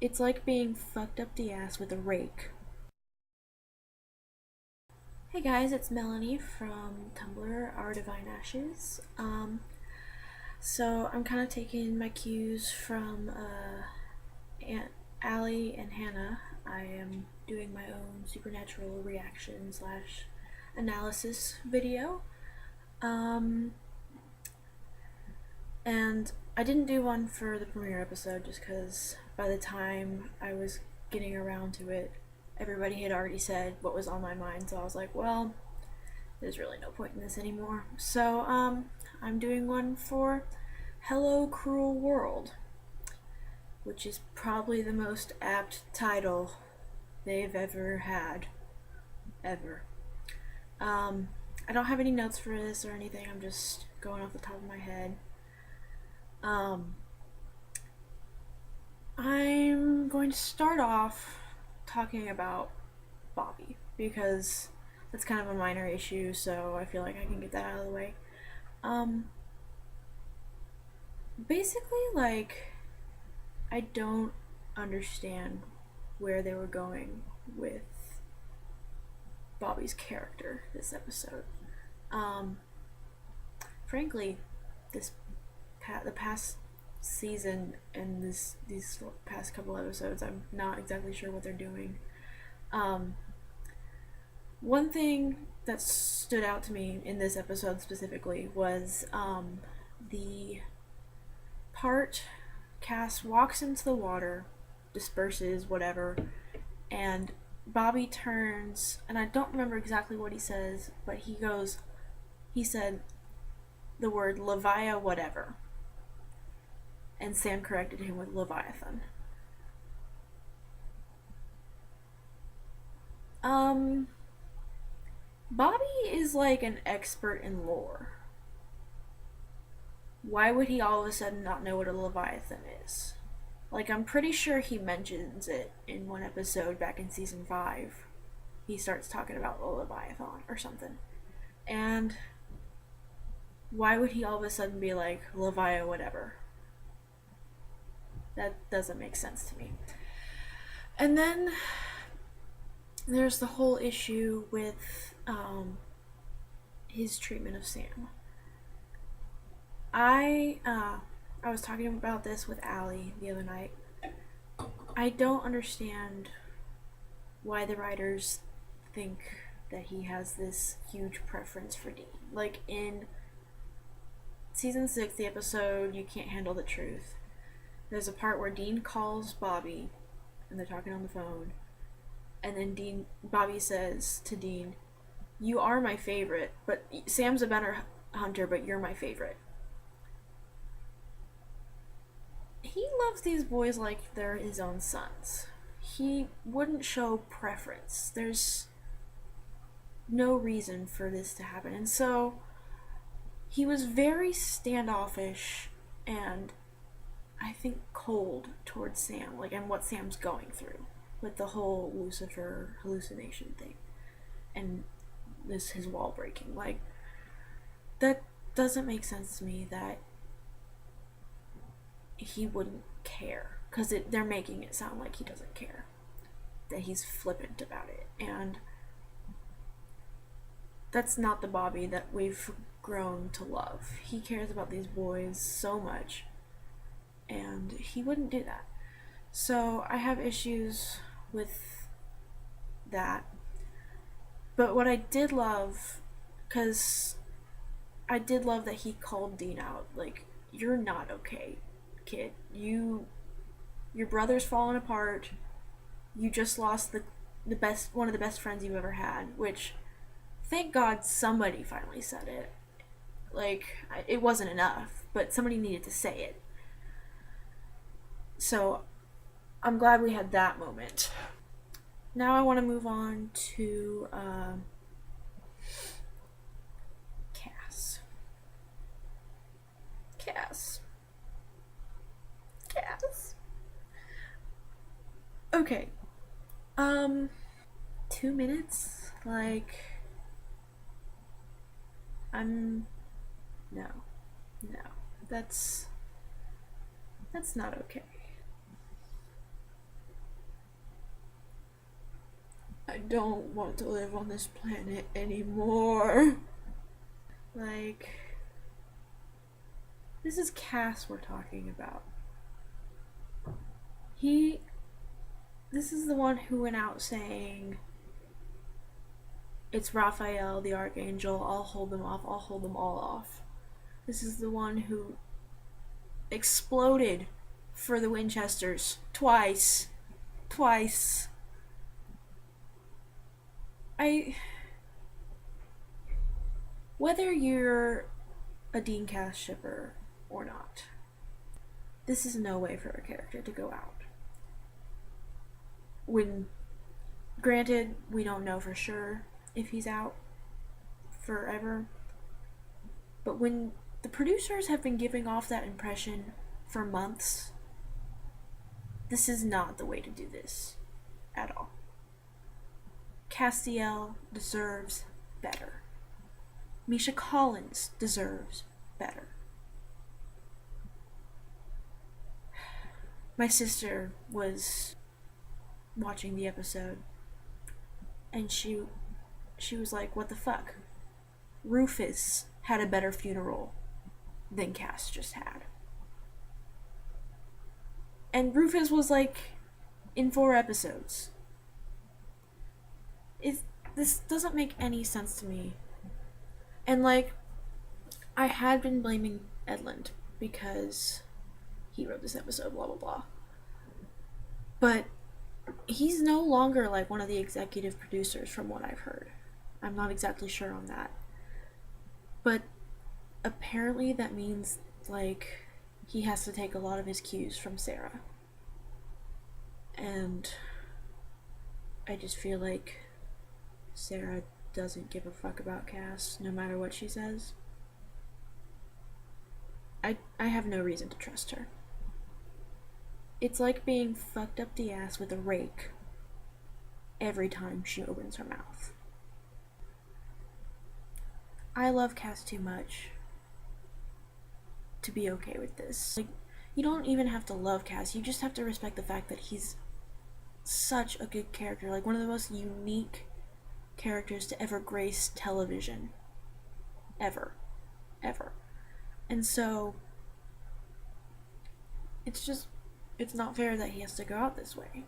It's like being fucked up the ass with a rake. Hey guys, it's Melanie from Tumblr, Our Divine Ashes. So I'm kind of taking my cues from Aunt Allie and Hannah. I am doing my own supernatural reaction slash analysis video. Um, and I didn't do one for the premiere episode just because by the time I was getting around to it, everybody had already said what was on my mind. So I was like, well, there's really no point in this anymore. So, I'm doing one for Hello Cruel World, which is probably the most apt title they've ever had. Ever. I don't have any notes for this or anything, I'm just going off the top of my head. I'm going to start off talking about Bobby because that's kind of a minor issue, so I feel like I can get that out of the way. Um, Basically, like, I don't understand where they were going with Bobby's character this episode. Um, Frankly, this the past season and these past couple episodes, I'm not exactly sure what they're doing. Um, One thing that stood out to me in this episode specifically was the part Cass walks into the water, disperses, whatever, and Bobby turns, and I don't remember exactly what he says, but he said the word Levia whatever, and Sam corrected him with Leviathan. Um, Bobby is like an expert in lore. Why would he all of a sudden not know what a Leviathan is? Like, I'm pretty sure he mentions it in one episode back in season 5. He starts talking about the Leviathan or something. And why would he all of a sudden be like, Levia whatever? That doesn't make sense to me. And then there's the whole issue with his treatment of Sam. I was talking about this with Allie the other night. I don't understand why the writers think that he has this huge preference for Dean. Like in season 6, the episode You Can't Handle the Truth, there's a part where Dean calls Bobby and they're talking on the phone, and then Bobby says to Dean, "You are my favorite, but Sam's a better hunter, but you're my favorite." He loves these boys like they're his own sons. He wouldn't show preference. There's no reason for this to happen. And so he was very standoffish and I think cold towards Sam, like, and what Sam's going through with the whole Lucifer hallucination thing and his wall breaking. Like, that doesn't make sense to me that he wouldn't care, because they're making it sound like he doesn't care, that he's flippant about it, and that's not the Bobby that we've grown to love. He cares about these boys so much, and he wouldn't do that. So I have issues with that. But what I did love, because I did love that he called Dean out. Like, you're not okay, kid. Your brother's falling apart. You just lost one of the best friends you've ever had, which thank God somebody finally said it. Like, it wasn't enough, but somebody needed to say it. So I'm glad we had that moment. Now I want to move on to Cass. Cass. Cass. Okay. Um, 2 minutes? Like, I'm. No. No. That's not okay. I don't want to live on this planet anymore. Like, this is Cass we're talking about. This is the one who went out saying, it's Raphael, the Archangel, I'll hold them off, I'll hold them all off. This is the one who exploded for the Winchesters twice. Whether you're a Dean Cass shipper or not, this is no way for a character to go out. Granted, we don't know for sure if he's out forever, but when the producers have been giving off that impression for months, this is not the way to do this at all. Castiel deserves better. Misha Collins deserves better. My sister was watching the episode, and she was like, what the fuck? Rufus had a better funeral than Cass just had. And Rufus was like in 4 episodes. This doesn't make any sense to me. And like, I had been blaming Edlund because he wrote this episode, blah blah blah. But he's no longer like one of the executive producers from what I've heard. I'm not exactly sure on that. But apparently that means like he has to take a lot of his cues from Sarah. And I just feel like Sarah doesn't give a fuck about Cass no matter what she says. I have no reason to trust her. It's like being fucked up the ass with a rake every time she opens her mouth. I love Cass too much to be okay with this. Like, you don't even have to love Cass, you just have to respect the fact that he's such a good character, like one of the most unique characters to ever grace television. Ever. And so, it's not fair that he has to go out this way.